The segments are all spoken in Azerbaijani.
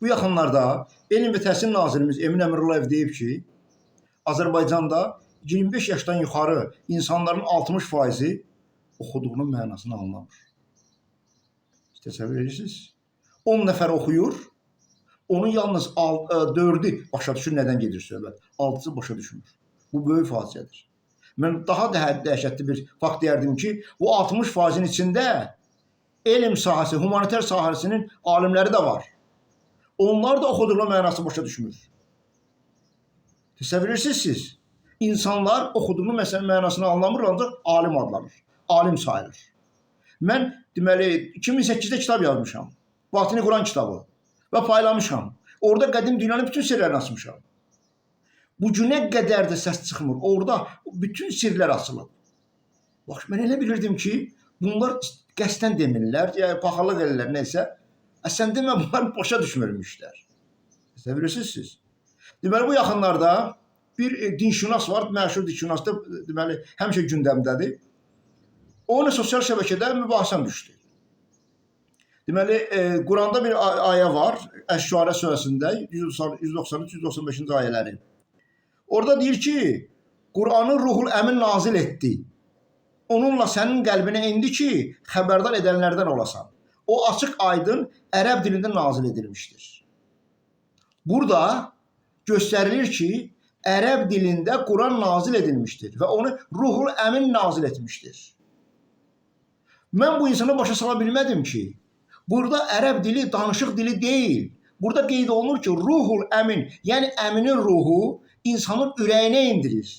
Bu yaxınlarda Elm və Təhsil Nazirimiz Emin Əmrullayev deyib ki, Azərbaycanda 25 yaşdan yuxarı insanların 60%-i oxuduğunun mənasını anlamır. Təsəvvür edirsiniz? 10 nəfər oxuyur, onun yalnız 4-ü başa düşür nədən gedir söhbət. 6-sı başa düşmür. Bu böyük faciədir. Mən daha dəhşətli bir fakt deyərdim ki, bu 60%-in içində elm sahəsi, humanitar sahəsinin alimləri də var. Onlar da oxuduğunun mənası başa düşmür. Təsəvvür edirsiniz siz? İnsanlar oxuduğunun mənasını anlamır, ancaq alim adlanır, alim sayılır. Mən deməli 2008-də kitab yazmışam. Batini Quran kitabı və paylamışam. Orada qədim dünyanın bütün sirlərini açmışam. Bu günə qədər də səs çıxmır. Orada bütün sirlər açılıb. Bax, mən elə bilirdim ki, bunlar qəsdən demirlər, ya paxallıq edirlər, neysə. Sən demə, bunlar başa düşmürmüşlər. Təsəvvür edirsiniz siz? Deməli, bu yaxınlarda bir dinşünas var, məşhur dinşünas da deməli, həmişə gündəmdədir. Onunla sosial şəbəkədə mübahisəm düşdü. Deməli, Quranda bir ayə var, Əş-Şüara surəsində 193-195-ci ayələri. Orada deyir ki, Qur'anı Ruhul Əmin nazil etdi. Onunla sənin qəlbinə indi ki, xəbərdar edənlərdən olasan. O açıq aydın ərəb dilində nazil edilmişdir. Burada göstərilir ki, ərəb dilində Quran nazil edilmişdir və onu Ruhul Əmin nazil etmişdir. Mən bu insanı başa sala bilmədim ki, burada ərəb dili danışıq dili deyil. Burada qeyd olunur ki, Ruhul Əmin, yəni əminin ruhu insanın ürəyinə indirir.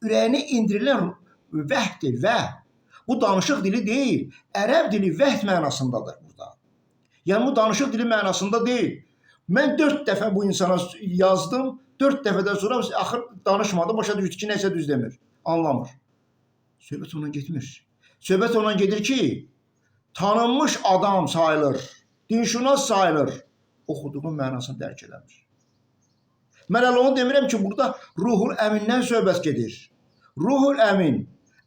Ürəyinə indirilən vəhddir, vəh. Bu danışıq dili deyil. Ərəb dili vəhd mənasındadır burada. Yəni bu danışıq dili mənasında deyil. Mən 4 dəfə bu insana yazdım. 4 dəfədən sonra axır danışmadı. Başa düşdü ki, nəsə düz demir. Anlamır. Söhbət ondan getmir. Söhbət ondan gedir ki, tanınmış adam sayılır. Dinşünas sayılır. Oxuduğun mənasını dərk eləmir. Mən hələ onu demirəm ki, burada Ruhul Əmindən söhbət gedir. Ruhul Əmin,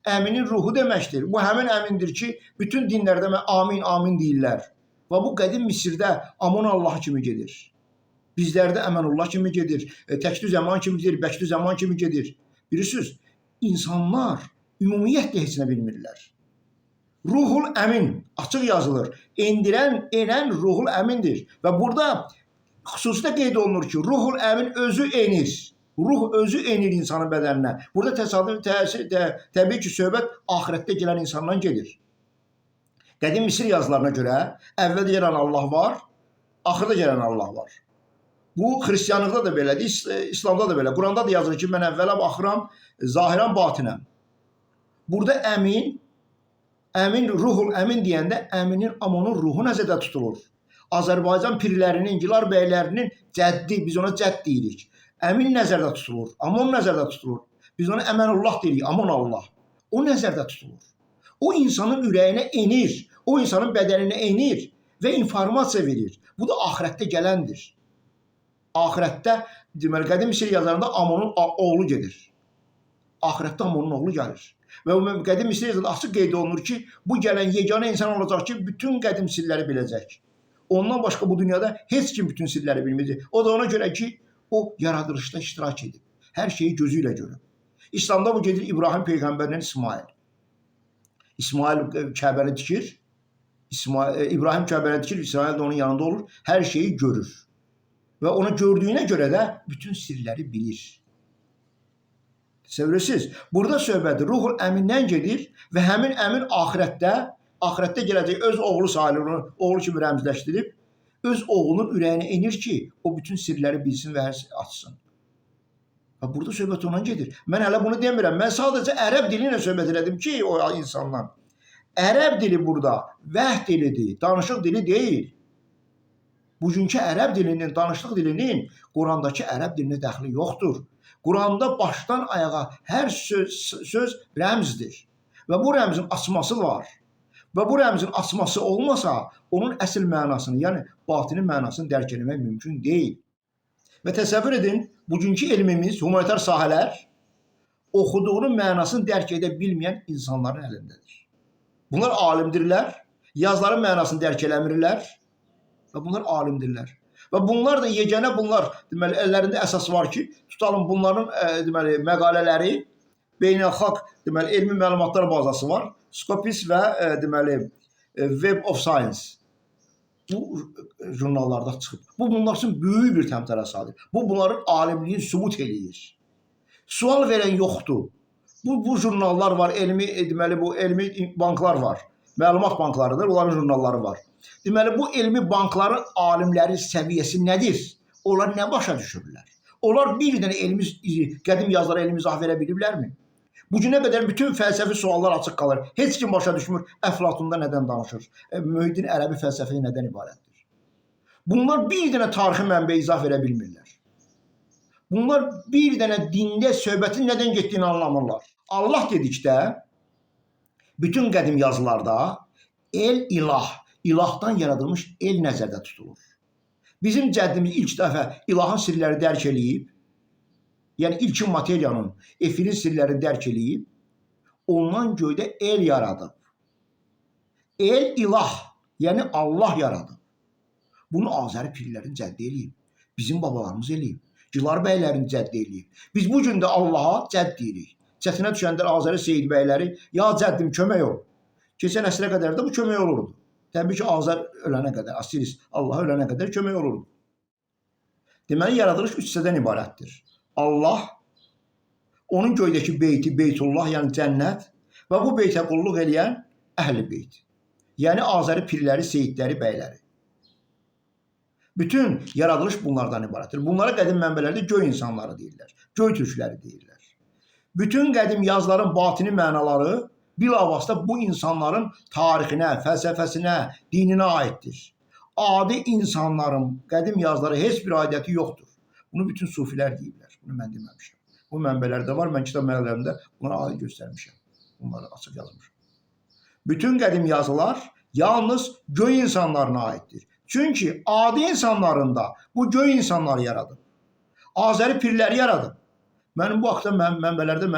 əminin ruhu deməkdir. Bu həmin əmindir ki, bütün dinlərdə amin, amin deyirlər. Və bu qədim Misirdə Amun Allah kimi gedir. Bizlərdə Əmənullah kimi gedir. Təkdü Zəman kimi gedir, Bəkdü Zəman kimi gedir. Bilirsiniz, insanlar ümumiyyətlə heç nə bilmirlər. Ruhul Əmin açıq yazılır. Enən Ruhul Əmindir. Və burada xüsusilə qeyd olunur ki, Ruhul Əmin özü enir. Ruh özü enir insanın bədəninə. Burada təsadüf təbii ki, söhbət axirətdə gələn insandan gedir. Qədim Misir yazılarına görə əvvəldə gələn Allah var, axırda gələn Allah var. Bu, xristiyanlıqda da belədir, İslamda da belə. Quranda da yazılır ki, mən əvvələm, axıram, zahirəm, batinəm. Burada əmin, Ruhul Əmin deyəndə əminin, amonun ruhu nəzərdə tutulur. Azərbaycan pirlərinin, Gilar bəylərinin cəddi, biz ona cədd deyirik. Əmin nəzərdə tutulur, amon nəzərdə tutulur. Biz ona Əmənullah deyirik, amon Allah. O nəzərdə tutulur. O insanın ürəyinə enir, o insanın bədəninə enir və informasiya verir. Bu da axirətdə gələndir. Axirətdə, deməli, qədim Misir yazarında Amonun oğlu gedir. Axirətdə Amonun oğlu gəlir. Və qədim Misir yazarında açıq qeyd olunur ki, bu gələn yeganə insan olacaq ki, bütün qədim sirləri biləcək. Ondan başqa bu dünyada heç kim bütün sirləri bilməyəcək. O da ona görə ki, o yaradılışda iştirak edib. Hər şeyi gözü ilə görür. İslamda bu gedir İbrahim Peyğəmbərlə İsmail. İsmail Kəbəni tikir. İbrahim Kəbəni tikir, İsmail də onun yanında olur. Hər şeyi görür. Və onu gördüyünə görə də bütün sirləri bilir. Təsəvvürsüz, burada söhbəti Ruhul Əmindən gedir və həmin əmin axirətdə gələcək öz oğlu sayılır, onu oğlu kimi rəmzləşdirib, öz oğlunun ürəyinə enir ki, o bütün sirləri bilsin və açsın. Burada söhbət ondan gedir. Mən hələ bunu demirəm. Mən sadəcə ərəb dili ilə söhbət elədim ki, o insandan. Ərəb dili burada vəhd dilidir, danışıq dili deyil. Bugünkü ərəb dilinin, danışıq dilinin Qurandakı ərəb dilinə dəxli yoxdur. Quranda başdan ayağa hər söz rəmzdir. Və bu rəmzin açması var. Və bu rəmzin açması olmasa, onun əsl mənasını, yəni batini mənasını dərk etmək mümkün deyil. Və təsəvvür edin, bugünkü elmimiz, humanitar sahələr oxuduğunun mənasını dərk edə bilməyən insanların əlindədir. Bunlar alimdirlər, yazıların mənasını dərk eləmirlər və bunlar alimdirlər. Və bunlar da yeganə bunlar deməli əllərində əsas var ki, tutalım bunların deməli məqalələri beynəlxalq deməli elmi məlumatlar bazası var. Scopus və deməli Web of Science bu jurnallarda çıxıb. Bu bunlar üçün böyük bir təmtərəsadır. Bu bunların alimliyini sübut eləyir. Sual verən yoxdur. Bu jurnallar var, elmi deməli bu elmi banklar var. Məlumat banklarıdır, onların jurnalları var. Deməli bu elmi bankların alimlərin səviyyəsi nədir? Onlar nə başa düşürlər? Onlar bir dənə elmi qədim yazılara elmi izah verə biliblərmi? Bu günə qədər bütün fəlsəfi suallar açıq qalır. Heç kim başa düşmür Əflatunda nədən danışır? Mühyiddin Ərəbi fəlsəfəsi nədən ibarətdir? Bunlar bir dənə tarixi mənbə izah verə bilmirlər. Bunlar bir dənə dində söhbətin nədən getdiyini anlamırlar. Allah dedikdə bütün qədim yazılarda el ilah, ilahdan yaradılmış el nəzərdə tutulur. Bizim cəddimiz ilk dəfə ilahın sirləri dərk eləyib, yəni ilkin materiyanın, efirin sirlərini dərk eləyib, ondan göydə el yaradıb. El ilah, yəni Allah yaradıb. Bunu Azəri pirlərin cədd eləyib. Bizim babalarımız eləyib. Gülar bəylərin cədd eləyib. Biz bu gün də Allaha cədd deyirik. Çətinə düşəndə Azəri Seyid bəyləri, ya cəddim kömək ol. Keçən əsrə qədər də bu kömək olurdu. Təbii ki, Azər ölənə qədər, Asiris Allaha ölənə qədər kömək olurdu. Deməli, yaradılış üç hissədən ibarətdir. Allah, onun göydəki beyti, Beytullah, yəni cənnət və bu beytə qulluq eləyən əhl-i beyt. Yəni Azəri pirləri, seyidləri, bəyləri. Bütün yaradılış bunlardan ibarətdir. Bunlara qədim mənbələrdə göy insanları deyirlər, göy türkləri deyirlər. Bütün qədim yazıların batini mənaları bilavasitə bu insanların tarixinə, fəlsəfəsinə, dininə aiddir. Adi insanların qədim yazıları heç bir aidiyyəti yoxdur. Bunu bütün sufilər deyirlər. Bunu mən deməmişəm. Bu mənbələrdə var. Mən kitab mənbələrimdə bunlara aid göstərmişəm. Bunları açıq yazmışam. Bütün qədim yazılar yalnız göy insanlarına aiddir. Çünki adi insanlarında bu göy insanları yaradıb. Azəri pirləri yaradıb. Mənim bu haqda mənbələrdə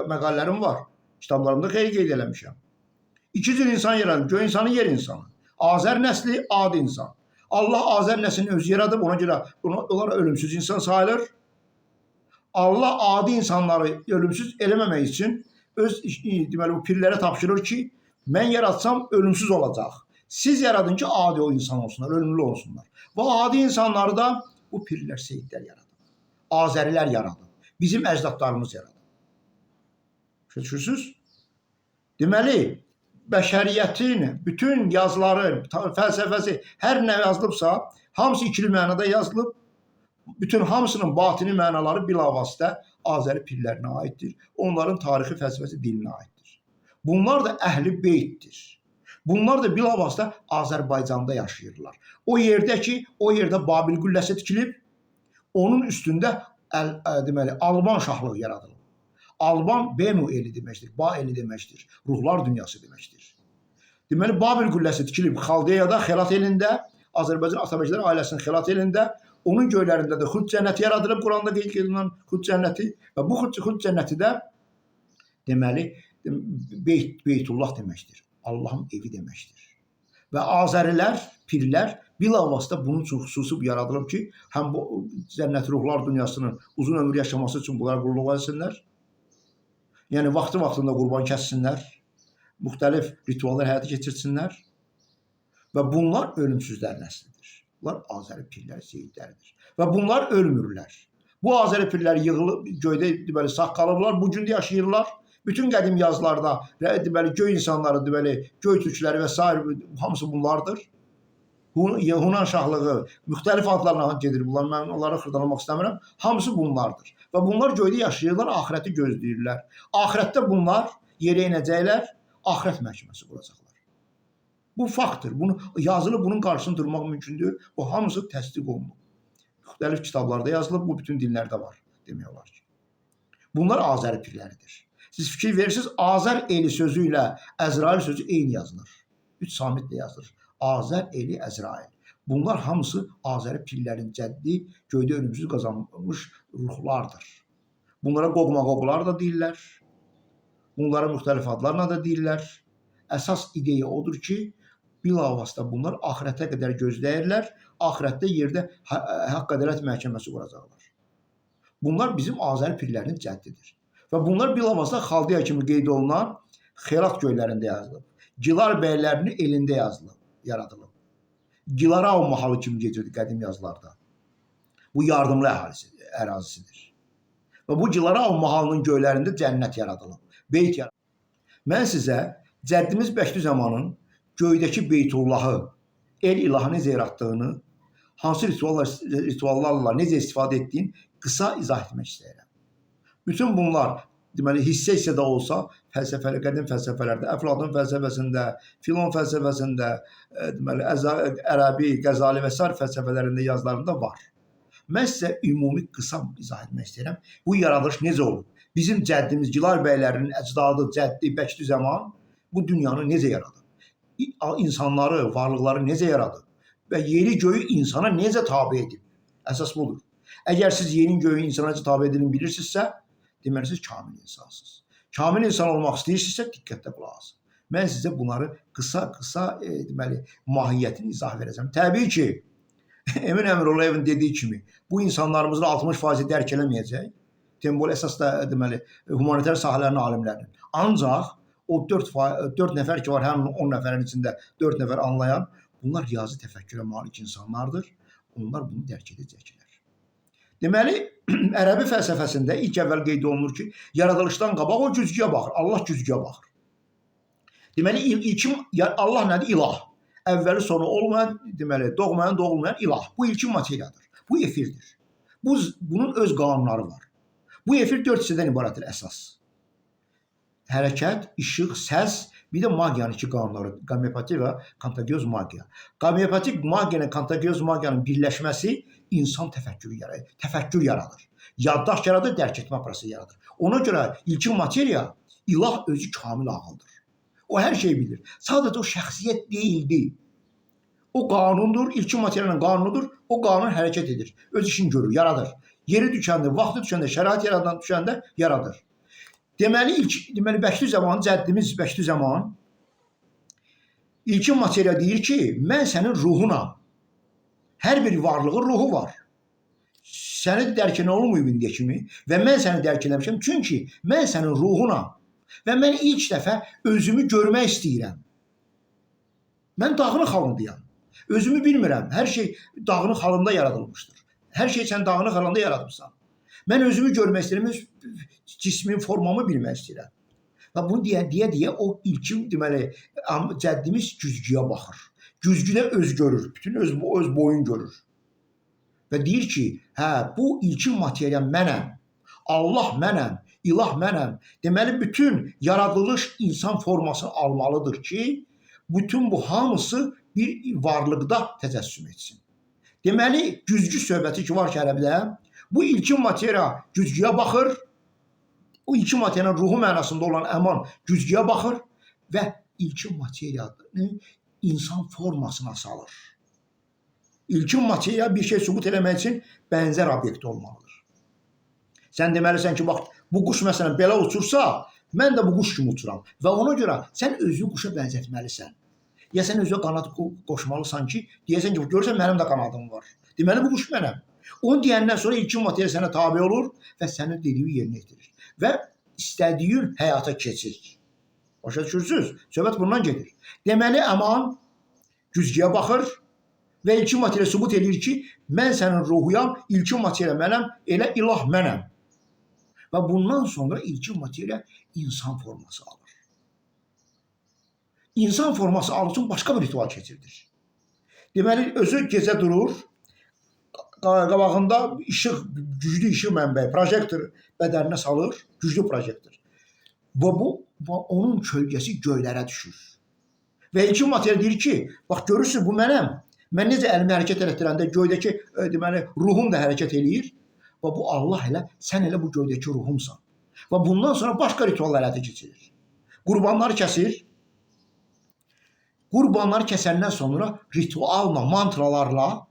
məqalələrim var. Kitablarımda xeyli qeyd eləmişəm. İki cür insan yaradıb. Göy insanı, yer insanı. Azər nəsli, adi insan. Allah Azər nəslini özü yaradıb. Ona görə onlar ölümsüz insan sayılır. Allah adi insanları ölümsüz eləməmək üçün öz deməli bu pirlərə tapşırır ki, mən yaratsam ölümsüz olacaq. Siz yaradın ki, adi o insan olsunlar, ölümlü olsunlar. Və adi insanları da bu pirlər, seyidlər yaradıb. Azərilər yaradıb. Bizim əcdadlarımız yaradıb. Düşünürsünüz? Deməli, bəşəriyyətin bütün yazıları, fəlsəfəsi, hər nə yazılıbsa, hamısı ikili mənada yazılıb. Bütün hamısının batini mənaları bilavasitə Azəri pirlərinə aiddir. Onların tarixi, fəlsəfəsi, dininə aiddir. Bunlar da əhl-i beytdir. Bunlar da bilavasitə Azərbaycanda yaşayırlar. O yerdə Babil qülləsi tikilib, onun üstündə deməli, Alban şahlıq yaradılıb. Alban Benu eli deməkdir, Ba eli deməkdir, ruhlar dünyası deməkdir. Deməli, Babil qülləsi tikilib Xaldeyada, Xelat elində, Azərbaycan Atabəklər ailəsinin Xelat elində, onun göylərində də Xud cənnəti yaradılıb, Quranda qeyd edilen Xud cənnəti və bu Xud cənnəti də deməli, Beytullah deməkdir, Allahın evi deməkdir. Və Azərilər, pirlər bilavasitə bunun üçün xüsusi yaradılıb ki, həm bu cənnət ruhlar dünyasının uzun ömür yaşaması üçün bunlar qulluq etsinlər, yəni vaxtında qurban kəssinlər, müxtəlif rituallar həyata keçirsinlər və bunlar ölümsüzlər nəslidir. Bunlar Azəri pirləri, seyidləridir və bunlar ölmürlər. Bu Azəri pirləri yığılıb, göydə deməli, sağ qalıblar, bu gün də yaşayırlar. Bütün qədim yazılarda deməli, göy insanları, deməli, göy türkləri və s. hamısı bunlardır. Yunan şahlığı müxtəlif adlarla gedir bunlar, mən onları xırdalamaq istəmirəm. Hamısı bunlardır və bunlar göydə yaşayırlar, axirəti gözləyirlər. Axirətdə bunlar yerə inəcəklər, axirət məhkəməsi quracaqlar. Bu faktdır. Yazılı bunun qarşısını durmaq mümkündür. O hamısı təsdiq olunub. Müxtəlif kitablarda yazılıb, bu bütün dinlərdə var demək olar ki. Bunlar Azəri pirləridir. Siz fikir verirsiniz, Azər eli sözü ilə Əzrail sözü eyni yazılır. 3 samitlə yazılır. Azər eli Əzrail. Bunlar hamısı Azəri pirlərin cəddi, göydə ölümsüz qazanmış ruhlardır. Bunlara qoqma-qoqlar da deyirlər. Bunlara müxtəlif adlarla da deyirlər. Əsas ideya odur ki, bilavasitə bunlar axirətə qədər gözləyirlər. Axirətdə yerdə haqq ədalət məhkəməsi quracaqlar. Bunlar bizim Azəri pirlərinin cəddidir. Və bunlar bilavasitə Xaldiya kimi qeyd olunan Xeyrat göylərində yazılıb. Gilar bəylərinin elində yazılıb, yaradılıb. Gilarao mahalı kimi gedirdi qədim yazılarda. Bu yardımlı ərazisidir. Və bu Gilarao mahalının göylərində cənnət yaradılıb, beyt yaradılıb. Mən sizə cəddimiz Bəxtüzəmanın göydəki Beytullahı, el ilahı necə yaratdığını, hansı rituallarla necə istifadə etdiyini qısa izah etmək istəyirəm. Bütün bunlar deməli hissə-hissə də olsa, qədim fəlsəfələrdə, Əflatun fəlsəfəsində, Filon fəlsəfəsində, deməli Ərəbi, Qəzali və sair fəlsəfələrində yazılarında var. Mən sizə ümumi qısa izah etmək istəyirəm. Bu yaradılış necə olub? Bizim cəddimiz, Gilar bəylərinin əcdadı, cəddi, Bəxtüzəman bu dünyanı necə yaradıb? İnsanları, varlıqları necə yaradıb? Və yeri göyü insana necə tabi edib? Əsas budur. Əgər siz yerin göyün insana necə tabi edilin bilirsinizsə, deməli siz kamil insansınız. Kamil insan olmaq istəyirsinizsə, diqqətlə qulaq asın. Mən sizə bunları qısa deməli, mahiyyətini izah verəcəm. Təbii ki, Emin Əmirullayevin dediyi kimi, bu insanlarımızın 60% dərk eləməyəcək. Tembol əsas da deməli, humanitar sahələrin alimlərinin. Ancaq o 4 nəfər ki var, həmin 10 nəfərin içində 4 nəfər anlayan, bunlar riyazi təfəkkürə malik insanlardır. Onlar bunu dərk edəcəklər. Deməli, Ərəbi fəlsəfəsində ilk əvvəl qeyd olunur ki, yaradılışdan qabaq o güzgüyə baxır, Allah güzgüyə baxır. Deməli, Allah nədir? İlah. Əvvəli sonu olmayan, deməli, doğmayan, doğulmayan ilah. Bu ilkin materiyadır. Bu efirdir. Bunun öz qanunları var. Bu efir 4 hissədən ibarətdir əsas. Hərəkət, işıq, səs, bir də magiyanın iki qanunları, qomeopatik və kontagiyoz magiya. Qomeopatik magiyanın, kontagiyoz magiyanın birləşməsi insan təfəkkür yaradır. Yaddaş yaradır, dərk etmə prosesi yaradır. Ona görə ilkin materiya, ilah özü kamil ağıldır. O hər şeyi bilir. Sadəcə o şəxsiyyət deyildi. O qanundur, ilkin materiyanın qanunudur. O qanun hərəkət edir. Öz işini görür, yaradır. Yeri düşəndə, vaxtı düşəndə, şərait yaradan düşəndə yaradır. Deməli, Bəxtüzəman, cəddimiz Bəxtüzəman ilkin materiya deyir ki, mən sənin ruhunam. Hər bir varlığın ruhu var. Səni dərk edən olmayıb indiyə kimi və mən səni dərk eləmişəm. Çünki mən sənin ruhunam və mən ilk dəfə özümü görmək istəyirəm. Mən dağınıq halındayam. Özümü bilmirəm. Hər şey dağınıq halında yaradılmışdır. Hər şey sən dağınıq halında yaradılmışsan. Mən özümü görmək istəyirəm, öz cismin, formamı bilmək istəyirəm. Və bunu deyə o ilkin deməli cəddimiz güzgüyə baxır. Güzgüdə öz görür, bütün öz boyun görür. Və deyir ki, hə, bu ilkin materiya mənəm, Allah mənəm, ilah mənəm. Deməli, bütün yaradılış insan formasını almalıdır ki, bütün bu hamısı bir varlıqda təcəssüm etsin. Deməli, güzgü söhbəti ki var ki, Ərəbdə, bu ilkin materiya güzgüyə baxır, o ilkin materiyanın ruhu mənasında olan əman güzgüyə baxır və ilkin materiyanı insan formasına salır. İlkin materiya bir şey sübut eləmək üçün bənzər obyekt olmalıdır. Sən deməlisən ki, bax, bu quş məsələn belə uçursa, mən də bu quş kimi uçuram və ona görə sən özünü quşa bənzətməlisən. Ya sən özünə qanad qoşmalısan ki, deyəsən ki, görürsən mənim də qanadım var. Deməli, bu quş mənəm. Onu deyəndən sonra ilkin materiya sənə tabi olur və sənin dediyi yerinə yetirir. Və istədiyin həyata keçir. Başa düşürsünüz? Söhbət bundan gedir. Deməli, əman güzgüyə baxır və ilkin materiya sübut edir ki, mən sənin ruhuyam, ilkin materiya mənəm, elə ilah mənəm. Və bundan sonra ilkin materiya insan forması alır. İnsan forması alırsın, başqa bir ritual keçirilir. Deməli, özü gecə durur, qabağında güclü işıq mənbəyi, projektor bədəninə salır, güclü projektor. Və onun kölgəsi göylərə düşür. Və ilkin materiya deyir ki, bax görürsünüz, bu mənəm. Mən necə əlimi hərəkət etdirəndə göydəki deməli, ruhum da hərəkət eləyir. Və bu Allah elə, sən elə bu göydəki ruhumsan. Və bundan sonra başqa rituallar həyata keçirir. Qurbanlar kəsir. Qurbanları kəsəndən sonra ritualla, mantralarla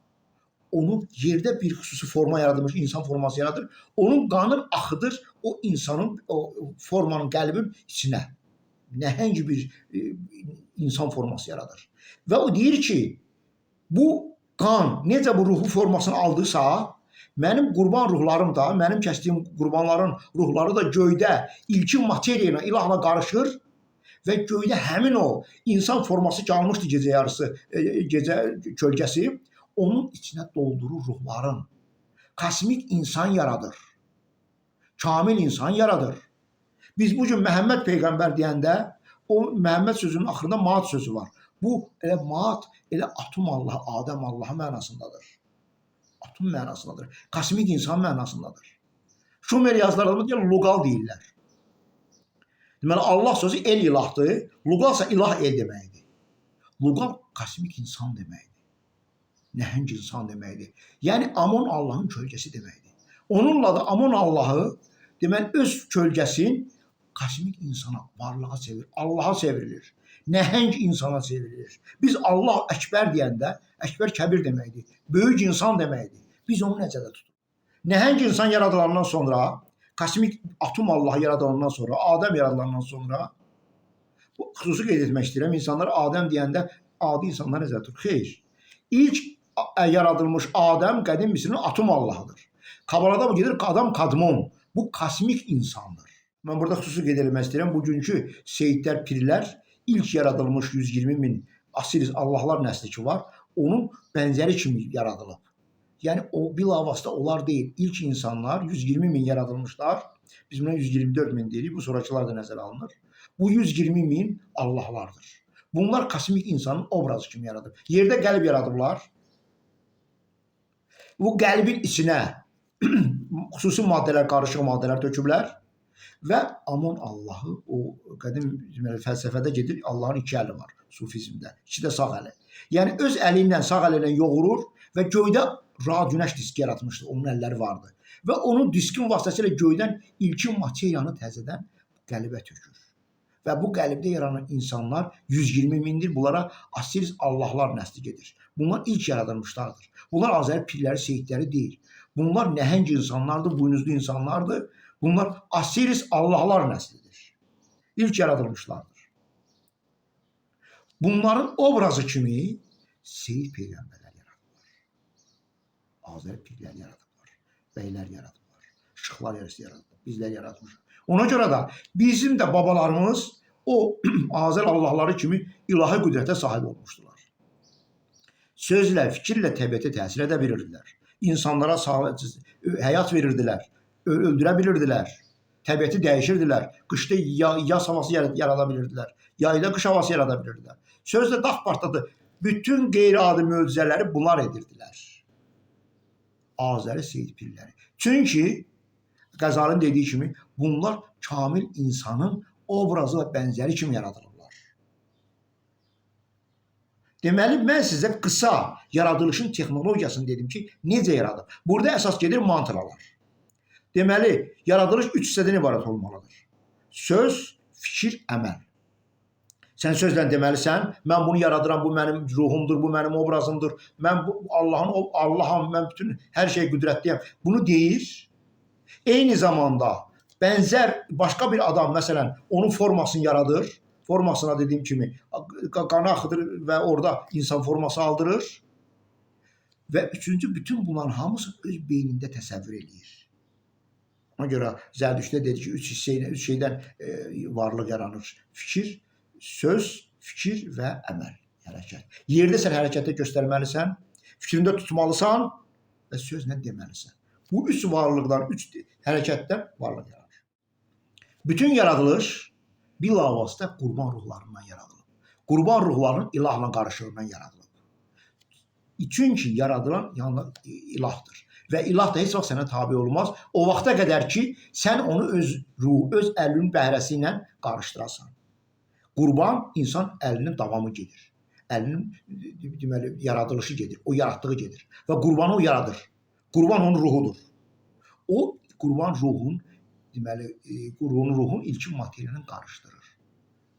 onu yerdə bir xüsusi forma yaradılmış, insan forması yaradır. Onun qanı axıdır o insanın, o formanın, qəlbin içinə. nəhəng bir insan forması yaradır. Və o deyir ki, bu qan necə bu ruhu formasını aldısa, mənim qurban ruhlarım da, mənim kəsdiyim qurbanların ruhları da göydə ilkin materiya ilə, ilahla qarışır və göydə həmin o insan forması qalmışdı gecə yarısı, gecə kölgəsi, onun içinə doldurur ruhların. Kosmik insan yaradır. Kamil insan yaradır. Biz bugün Məhəmməd Peyğəmbər deyəndə, o Məhəmməd sözünün axırında Maat sözü var. Bu elə Maat, elə atom Allah, Adəm Allahı mənasındadır. Atom mənasındadır. Kosmik insan mənasındadır. Şumer yazılarında deyil, Luqal deyirlər. Deməli, Allah sözü el ilahdır. Luqal ise ilah el deməkdir. Luqal kosmik insan deməkdir. Nəhəng insan deməkdir. Yəni, Amon Allahın kölgəsi deməkdir. Onunla da Amon Allahı, deməli, öz kölgəsin kosmik insana, varlığa çevirir, Allaha çevrilir. Nəhəng insana çevrilir. Biz Allah Əkbər deyəndə, Əkbər kəbir deməkdir. Böyük insan deməkdir. Biz onu nəzərdə tuturuq. Nəhəng insan yaradılandan sonra, kosmik atom Allah yaradılandan sonra, Adəm yaradılandan sonra, bu xüsusi qeyd etmək istəyirəm, insanlar Adəm deyəndə adi insanlar nəzərdə tutur. Xeyr. İlk yaradılmış Adəm qədim Misirin atom Allahıdır. Kabalada mı gedir? Adam Kadmon. Bu kosmik insandır. Mən burada xüsusi qeyd etmək istəyirəm. Bugünkü seyidlər, pirlər ilk yaradılmış 120 min Asiris Allahlar nəsli ki var, onun bənzəri kimi yaradılıb. Yəni o bilavasitə onlar deyil. İlk insanlar 120 min yaradılmışlar. Biz buna 124 min deyirik. Bu sonrakılar da nəzərə alınır. Bu 120 min Allahlardır. Bunlar kosmik insanın obrazı kimi yaradıb. Yerdə qəlb yaradıblar. Bu qəlbin içinə xüsusi maddələr, qarışıq maddələr töküblər və Amon Allahı, o qədim fəlsəfədə gedir, Allahın iki əli var sufizmdə, iki də sağ əli. Yəni öz əli ilə, sağ əli ilə yoğurur və göydə Ra-Günəş diski yaratmışdı, onun əlləri vardı. Və onun diskin vasitəsilə göydən ilkin materiyanı təzədən qəlbə tökür. Və bu qəlbdə yaranan insanlar 120 mindir. Bunlara Asiris Allahlar nəsli gedir. Bunlar ilk yaradılmışlardır. Bunlar Azəri pirləri, seyidləri deyil. Bunlar nəhəng insanlardır, buynuzlu insanlardır. Bunlar Asiris Allahlar nəslidir. İlk yaradılmışlardır. Bunların obrazı kimi seyid peyğəmbərlər yaradırlar. Azəri pirlər yaradırlar. Bəylər yaradırlar. Şıxlar yaradırlar. Bizlər yaratmışıq. Ona görə də bizim də babalarımız o Azər Allahları kimi ilahi qüdrətə sahib olmuşdular. Sözlə, fikirlə təbiətə təsir edə bilirdilər. İnsanlara həyat verirdilər, öldürə bilirdilər, təbiəti dəyişirdilər, qışda yaz havası yarada bilirdilər, yayda qış havası yarada bilirdilər. Sözlə dağ partladı, bütün qeyri-adi möcüzələri bunlar edirdilər. Azəri seyid pirləri. Çünki Qəzalinin dediyi kimi bunlar kamil insanın obrazı və bənzəri kimi yaradılırlar. Deməli, mən sizə qısa yaradılışın texnologiyasını dedim ki, necə yaradıb. Burada əsas gedir mantralar. Deməli, yaradılış 3 hissədən ibarət olmalıdır. Söz, fikir, əməl. Sən sözlə deməlisən, mən bunu yaradıram, bu mənim ruhumdur, bu mənim obrazımdır, mən Allaham, mən bütün hər şey qüdrətliyəm. Bunu deyir. Eyni zamanda bənzər başqa bir adam, məsələn, onun formasını yaradır. Formasına dediyim kimi qanı axıdır və orada insan forması aldırır. Və üçüncü, bütün bunların hamısı öz beynində təsəvvür edir. Ona görə Zərdüştdə dedi ki, üç şeydən varlıq yaranır. Fikir, söz, fikir və əməl, hərəkət. Yerdə sən hərəkətdə göstərməlisən, fikrində tutmalısan və sözlə deməlisən. Bu üç varlıqdan, üç hərəkətdən varlıq yaranır. Bütün yaradılış bilavasitə qurban ruhlarından yaradılır. Qurban ruhlarının ilahla qarışığından yaradılır. Çünki yaradılan yalnız ilahdır. Və ilah da heç vaxt sənə tabi olmaz. O vaxta qədər ki, sən onu öz ruhu, öz əlinin bəhrəsi ilə qarışdırasan. Qurban insan əlinin davamı gedir. Əlinin deməli, yaradılışı gedir, o yaratdığı gedir. Və qurbanı o yaradır. Qurban onun ruhudur. O qurban ruhun, deməli, ruhun ilkin materiyanı qarışdırır.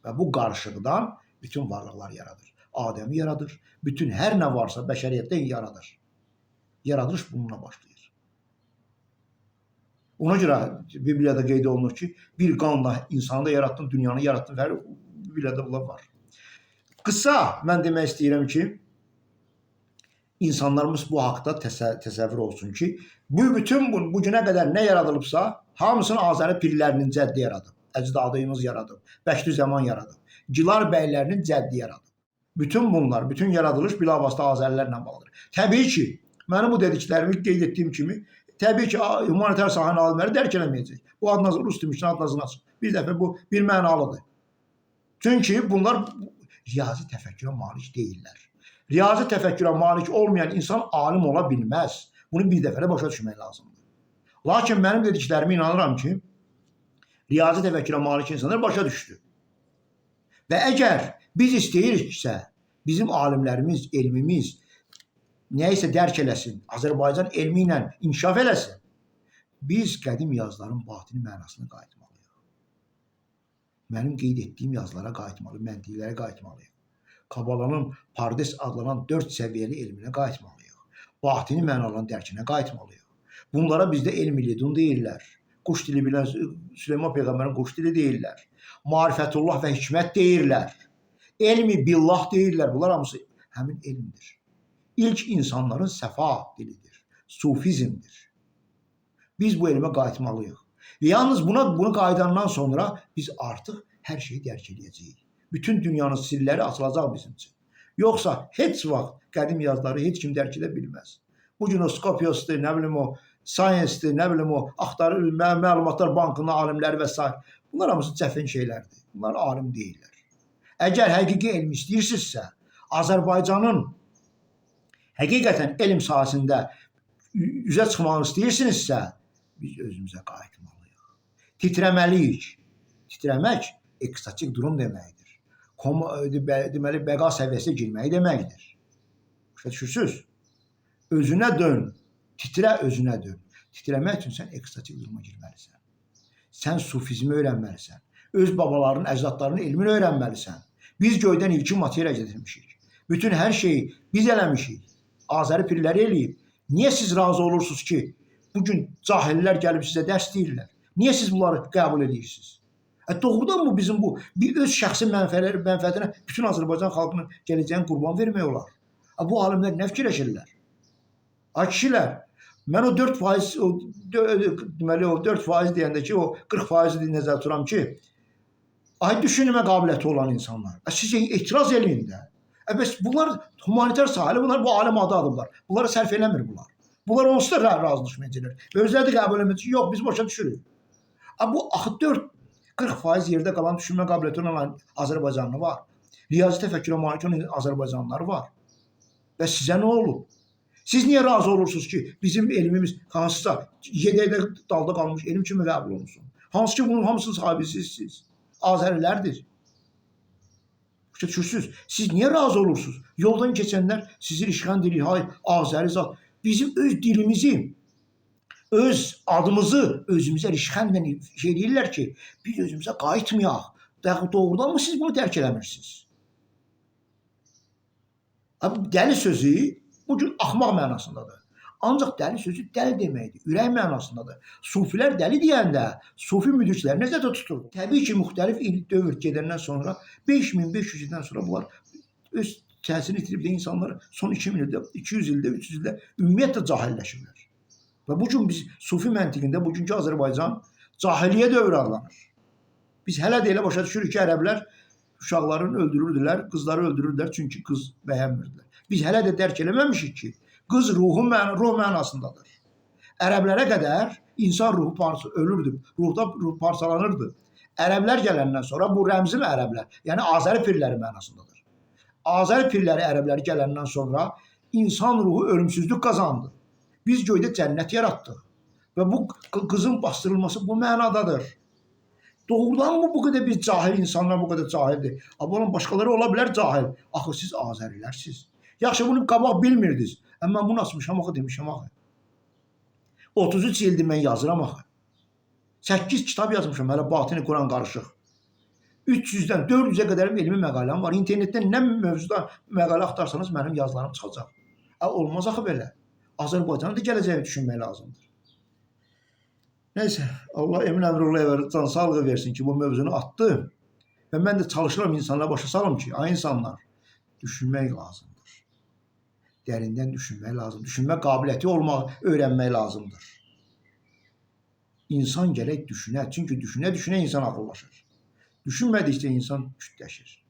Və bu qarışıqdan bütün varlıqlar yaradır. Adəmi yaradır. Bütün hər nə varsa bəşəriyyətdə yaradır. Yaradılış bununla başlayır. Ona görə Bibliyada qeyd olunur ki, bir qanla insanı da yarattın, dünyanı yarattın və belə də bunlar var. Qısa mən demək istəyirəm ki, insanlarımız bu haqda təsəvvür olsun ki, bütün bu günə qədər nə yaradılıbsa, hamısını Azəri pirlərinin cəddi yaradıb. Əcdadımız yaradıb, Bəştüzəman yaradıb, Gilar bəylərinin cəddi yaradıb. Bütün bunlar, bütün yaradılış bilavasitə Azərilərlə bağlıdır. Təbii ki, mənim bu dediklərimi qeyd etdiyim kimi, təbii ki, humanitar sahənin alimləri dərk eləməyəcək. Bu adınız rus demişsin, adınızın açıq. Bir dəfə bu bir mənalıdır. Çünki bunlar riyazi təfəkkürə malik deyirlər. Riyazi təfəkkürə malik olmayan insan alim ola bilməz. Bunu bir dəfə də başa düşmək lazımdır. Lakin mənim dediklərimə inanıram ki, riyazi təfəkkürə malik insanlar başa düşdü. Və əgər biz istəyiriksə, bizim alimlərimiz, elmimiz nəysə dərk eləsin, Azərbaycan elmi ilə inkişaf eləsin, biz qədim yazıların batini mənasını qayıtmalıyıq. Mənim qeyd etdiyim yazılara qayıtmalıyıq, məntiqlərə qayıtmalıyıq. Kabalanın Pardes adlanan 4 səviyyəli elminə qayıtmalıyıq. Batini mənaların dərkinə qayıtmalıyıq. Bunlara bizdə elm-i ledun deyirlər. Quş dili bilən Süleyman Peyğəmbərin quş dili deyirlər. Marifətullah və hikmət deyirlər. Elmi billah deyirlər. Bunlar hamısı həmin elmdir. İlk insanların səfa dilidir. Sufizmdir. Biz bu elmə qayıtmalıyıq. Yalnız bunu qayıdandan sonra biz artıq hər şeyi dərk edəcəyik. Bütün dünyanın sirləri açılacaq bizim üçün. Yoxsa heç vaxt qədim yazıları heç kim dərk edə bilməz. Bu gün o Skopyosdur, nə bilim o Science-dir, nə bilim o axtarır, məlumatlar bankının alimləri və s. Bunlar hamısı cəfin şeylərdir. Bunlar alim deyirlər. Əgər həqiqi elm istəyirsinizsə, Azərbaycanın həqiqətən elm sahəsində üzə çıxmağını istəyirsinizsə, biz özümüzə qayıtmalıyıq. Titrəməliyik. Titrəmək ekstatik durum deməkdir. Deməli, bəqa səviyyəsinə girmək deməkdir. Başa düşürsünüz? Özünə dön. Titrə, özünə dön. Titrəmək üçün sən ekstatik duruma girməlisən. Sən sufizmi öyrənməlisən. Öz babalarının, əcdadlarının elmini öyrənməlisən. Biz göydən ilkin materiya getirmişik. Bütün hər şeyi biz eləmişik. Azəri pirləri eləyib. Niyə siz razı olursunuz ki, bugün cahillər gəlib sizə dərs deyirlər? Niyə siz bunları qəbul edirsiniz? Doğrudan mı bizim bu bir öz şəxsi mənfəətinə bütün Azərbaycan xalqının gələcəyini qurban vermək olar? Bu alimlər nə fikirləşirlər? Kişilər, mən o 4% deməli o 4% deyəndə ki, o 40% nəzərdə tuturam ki, düşünmə qabiliyyəti olan insanlar. Siz etiraz eləyin də. Bəs bunlar humanitar sahəli, bunlar bu alim adı adıblar. Bunları sərf eləmir bunlar. Bunlar onsuz da razılaşmayacaqlar. Və özləri də qəbul etməyəcək. Yox, biz başa düşürük. Bu axı 40% yerdə qalan düşünmə qabiliyyəti olan Azərbaycanlı var. Riyazi təfəkkürə malik olan Azərbaycanlılar var. Və sizə nə olub? Siz niyə razı olursunuz ki, bizim elmimiz hansısa yedəkdə dalda qalmış elm kimi qəbul olunsun? Hansı ki, bunun hamısının sahibisiz siz. Azərilərdir. Başa düşürsünüz? Siz niyə razı olursunuz? Yoldan keçənlər sizi işğal dilir, hay, Azəri zat. Bizim öz dilimizi, öz adımızı özümüzə rişxənlə şey deyirlər ki, biz özümüzə qayıtmayaq. Doğrudan mı siz bunu dərk eləmirsiniz? Dəli sözü bugün axmaq mənasındadır. Ancaq dəli sözü dəli deməkdir, ürək mənasındadır. Sufilər dəli deyəndə, sufi müdriklər nəzərdə tuturdu. Təbii ki, müxtəlif dövr gedəndən sonra, 5500 ildən sonra bunlar öz təsirini itirib də insanlar son 2000 ildə, 200 ildə, 300 ildə ümumiyyətlə cahilləşirlər. Və bugün biz sufi məntiqində, bugünkü Azərbaycan cahiliyyə dövrü adlanır. Biz hələ də elə başa düşürük ki, ərəblər uşaqlarını öldürürdülər, qızları öldürürdülər, çünki qız bəyənmirdilər. Biz hələ də dərk eləməmişik ki, qız ruh mənasındadır. Ərəblərə qədər insan ruhu ölürdü, ruh parçalanırdı. Ərəblər gələndən sonra bu rəmzi ərəblər, yəni Azəri pirləri mənasındadır. Azəri pirləri ərəbləri gələndən sonra insan ruhu ölümsüzlük qazandı. Biz göydə cənnət yaratdıq və bu qızın bastırılması bu mənadadır. Doğrudan mı bu qədər biz cahil insanlar bu qədər cahildir? Amma başqaları ola bilər cahil. Axı siz Azərilərsiniz. Yaxşı, bunu qabaq bilmirdiniz. Mən bunu açmışam, axı demişəm axı. 33 ildir mən yazıram axı. 8 kitab yazmışam, hələ batini Quran qarışıq. 300-dən 400-ə qədər elmi məqaləm var. İnternetdən nə mövzuda məqalə axtarsanız mənim yazılarım çıxacaq. Olmaz axı belə. Azərbaycanın da gələcəyini düşünmək lazımdır. Neyse, Allah Emin Əmrullah'a can sağlığı versin ki, bu mövzunu attı. Və mən də çalışıram insanlara başa salım ki, ay insanlar, düşünmək lazımdır. Dərindən düşünmək lazımdır. Düşünmə qabiliyyəti olmaq, öyrənmək lazımdır. İnsan gərək düşünə. Çünki düşünə-düşünə insan ağıllaşır. Düşünmədikcə insan kütləşir.